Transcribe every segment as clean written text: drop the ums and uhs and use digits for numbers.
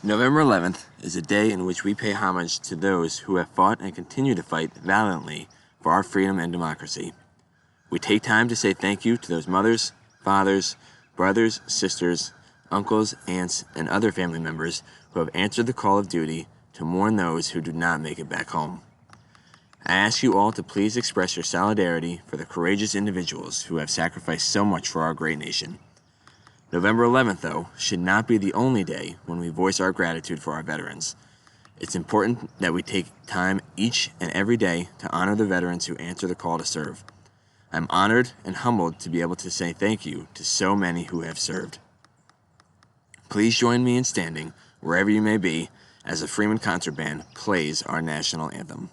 November 11th is a day in which we pay homage to those who have fought and continue to fight valiantly for our freedom and democracy. We take time to say thank you to those mothers, fathers, brothers, sisters, uncles, aunts, and other family members who have answered the call of duty to mourn those who do not make it back home. I ask you all to please express your solidarity for the courageous individuals who have sacrificed so much for our great nation. November 11th, though, should not be the only day when we voice our gratitude for our veterans. It's important that we take time each and every day to honor the veterans who answer the call to serve. I'm honored and humbled to be able to say thank you to so many who have served. Please join me in standing, wherever you may be, as the Freeman Concert Band plays our national anthem.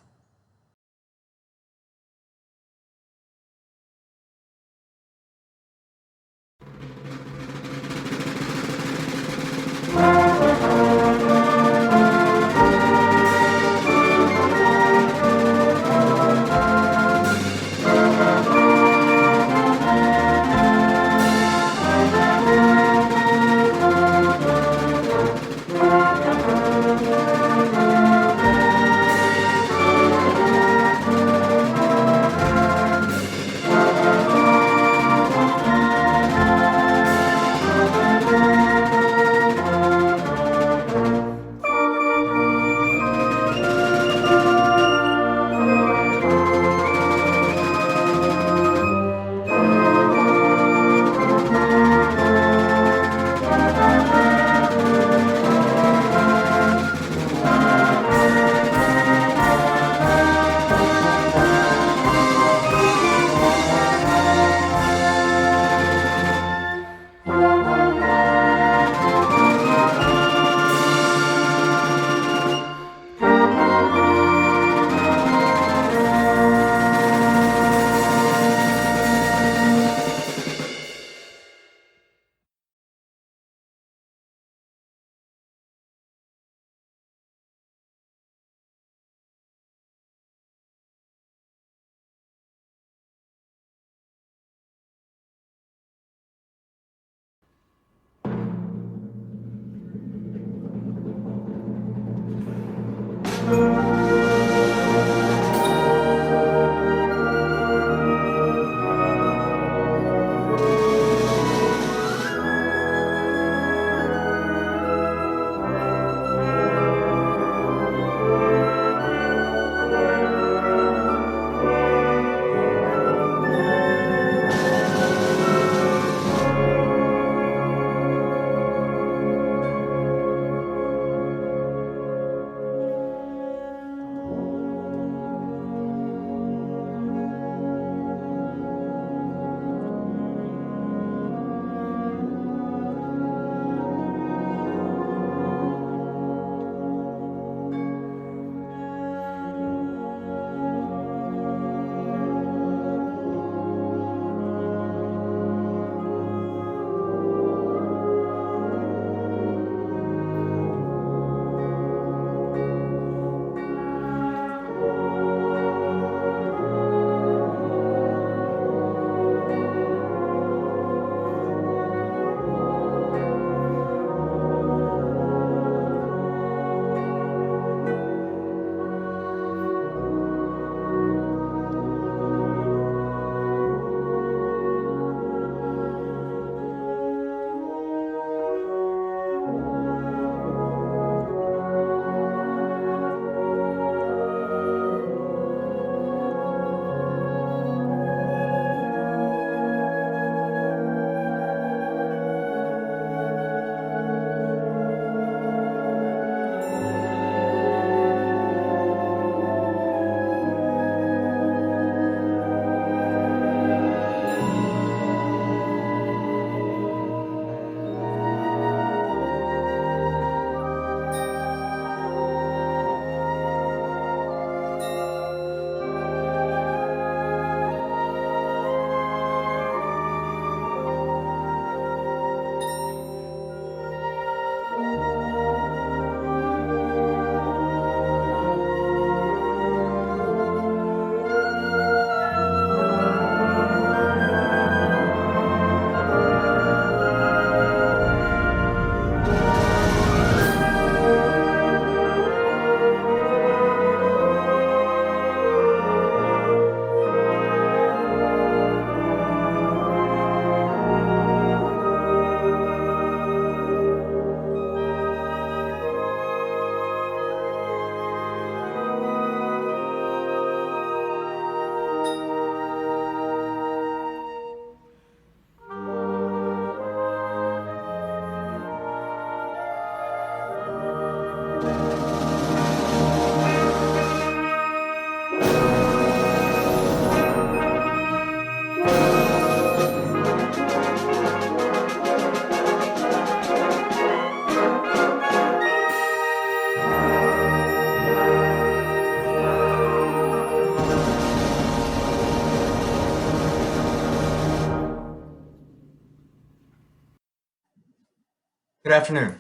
Good afternoon.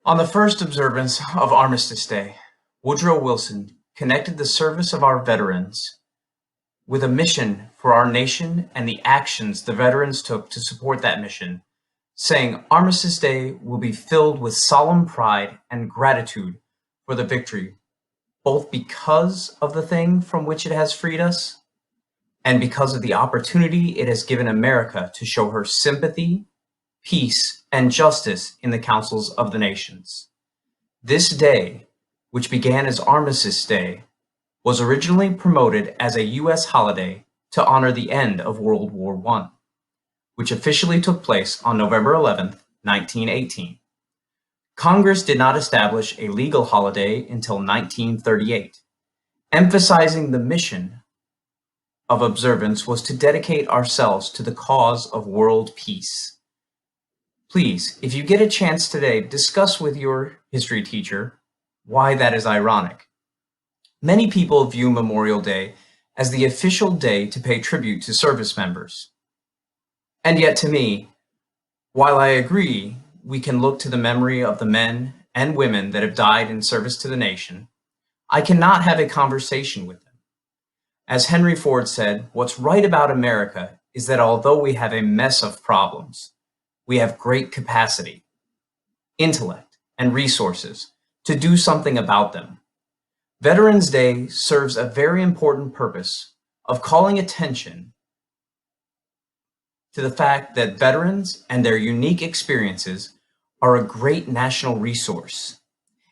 On the first observance of Armistice Day, Woodrow Wilson connected the service of our veterans with a mission for our nation and the actions the veterans took to support that mission, saying Armistice Day will be filled with solemn pride and gratitude for the victory, both because of the thing from which it has freed us and because of the opportunity it has given America to show her sympathy, peace, and justice in the councils of the nations. This day, which began as Armistice Day, was originally promoted as a U.S. holiday to honor the end of World War I, which officially took place on November 11, 1918. Congress did not establish a legal holiday until 1938. Emphasizing the mission of observance was to dedicate ourselves to the cause of world peace. Please, if you get a chance today, discuss with your history teacher why that is ironic. Many people view Memorial Day as the official day to pay tribute to service members. And yet to me, while I agree we can look to the memory of the men and women that have died in service to the nation, I cannot have a conversation with them. As Henry Ford said, what's right about America is that although we have a mess of problems, we have great capacity, intellect, and resources to do something about them. Veterans Day serves a very important purpose of calling attention to the fact that veterans and their unique experiences are a great national resource.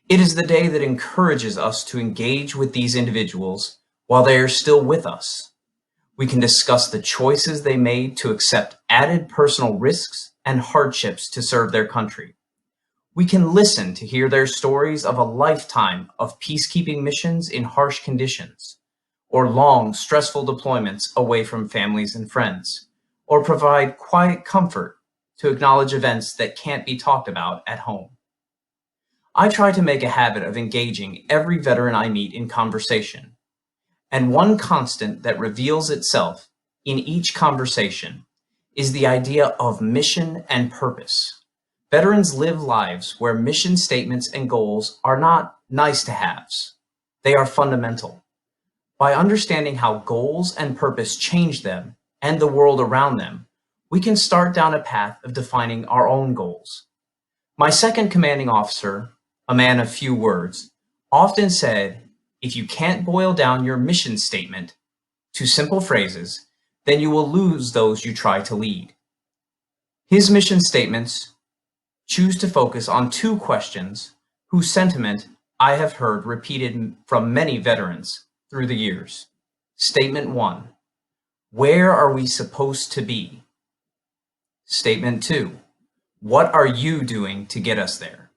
It is the day that encourages us to engage with these individuals while they are still with us. We can discuss the choices they made to accept added personal risks and hardships to serve their country. We can listen to hear their stories of a lifetime of peacekeeping missions in harsh conditions, or long, stressful deployments away from families and friends, or provide quiet comfort to acknowledge events that can't be talked about at home. I try to make a habit of engaging every veteran I meet in conversation, and one constant that reveals itself in each conversation is the idea of mission and purpose. Veterans live lives where mission statements and goals are not nice-to-haves. They are fundamental. By understanding how goals and purpose change them and the world around them, we can start down a path of defining our own goals. My second commanding officer, a man of few words, often said, if you can't boil down your mission statement to simple phrases, then you will lose those you try to lead. His mission statements choose to focus on two questions whose sentiment I have heard repeated from many veterans through the years. Statement 1, where are we supposed to be? Statement 2, what are you doing to get us there?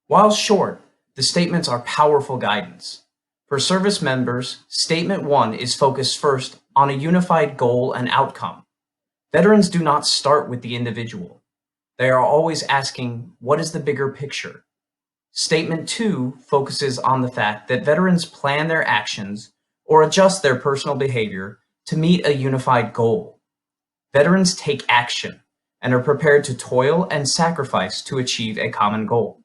While short, the statements are powerful guidance. For service members, Statement 1 is focused first on a unified goal and outcome. Veterans do not start with the individual. They are always asking, what is the bigger picture? Statement 2 focuses on the fact that veterans plan their actions or adjust their personal behavior to meet a unified goal. Veterans take action and are prepared to toil and sacrifice to achieve a common goal.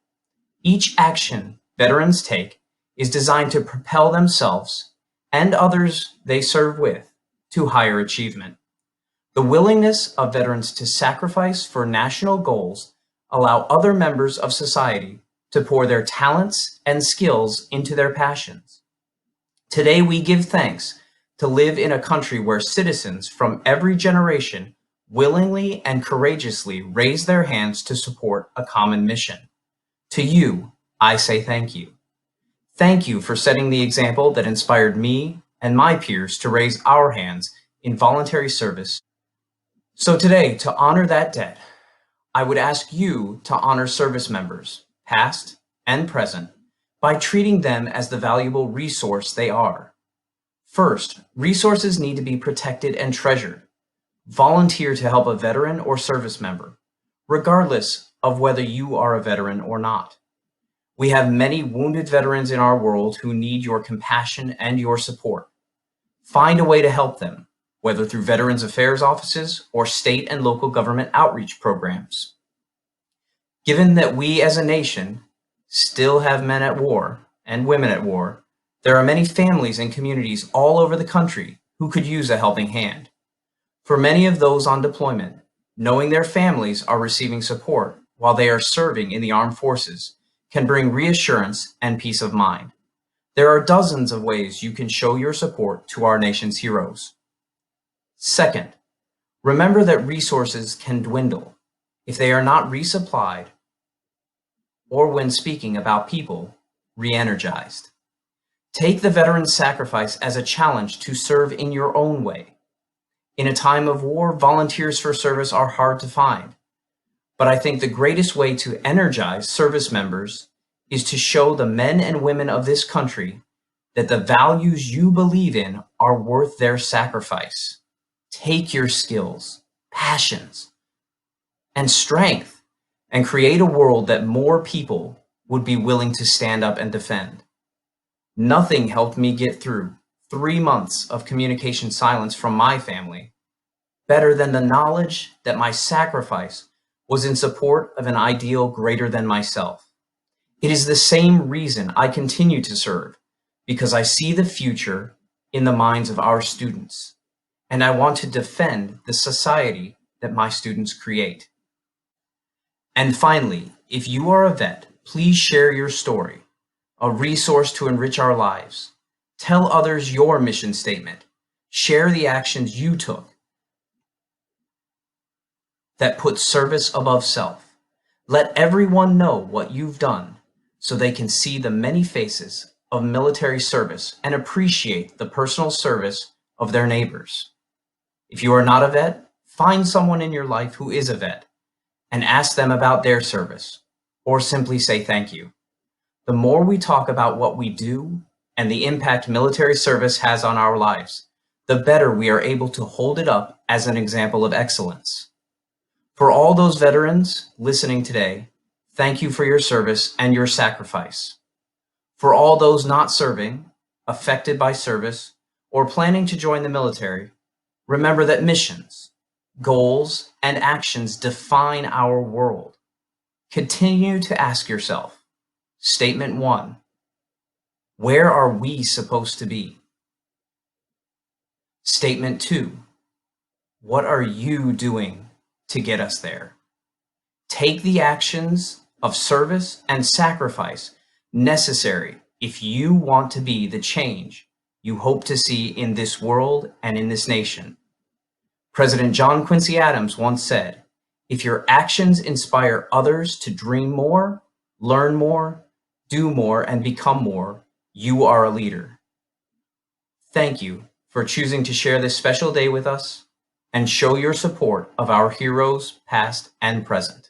Each action veterans take is designed to propel themselves and others they serve with to higher achievement. The willingness of veterans to sacrifice for national goals allow other members of society to pour their talents and skills into their passions. Today we give thanks to live in a country where citizens from every generation willingly and courageously raise their hands to support a common mission. To you, I say thank you. Thank you for setting the example that inspired me and my peers to raise our hands in voluntary service. So today, to honor that debt, I would ask you to honor service members, past and present, by treating them as the valuable resource they are. First, resources need to be protected and treasured. Volunteer to help a veteran or service member, regardless of whether you are a veteran or not. We have many wounded veterans in our world who need your compassion and your support. Find a way to help them. whether through Veterans Affairs offices or state and local government outreach programs. Given that we as a nation still have men at war and women at war, there are many families and communities all over the country who could use a helping hand. For many of those on deployment, knowing their families are receiving support while they are serving in the armed forces can bring reassurance and peace of mind. There are dozens of ways you can show your support to our nation's heroes. Second, remember that resources can dwindle if they are not resupplied or, when speaking about people, re-energized. Take the veteran's sacrifice as a challenge to serve in your own way. In a time of war, volunteers for service are hard to find. But I think the greatest way to energize service members is to show the men and women of this country that the values you believe in are worth their sacrifice. Take your skills, passions, and strength and create a world that more people would be willing to stand up and defend. Nothing helped me get through 3 months of communication silence from my family better than the knowledge that my sacrifice was in support of an ideal greater than myself. It is the same reason I continue to serve, because I see the future in the minds of our students, and I want to defend the society that my students create. And finally, if you are a vet, please share your story, a resource to enrich our lives. Tell others your mission statement. Share the actions you took that put service above self. Let everyone know what you've done so they can see the many faces of military service and appreciate the personal service of their neighbors. If you are not a vet, find someone in your life who is a vet and ask them about their service, or simply say thank you. The more we talk about what we do and the impact military service has on our lives, the better we are able to hold it up as an example of excellence. For all those veterans listening today, thank you for your service and your sacrifice. For all those not serving, affected by service, or planning to join the military, remember that missions, goals, and actions define our world. Continue to ask yourself, Statement 1, where are we supposed to be? Statement 2, what are you doing to get us there? Take the actions of service and sacrifice necessary if you want to be the change you hope to see in this world and in this nation. President John Quincy Adams once said, "If your actions inspire others to dream more, learn more, do more, and become more, you are a leader." Thank you for choosing to share this special day with us and show your support of our heroes, past and present.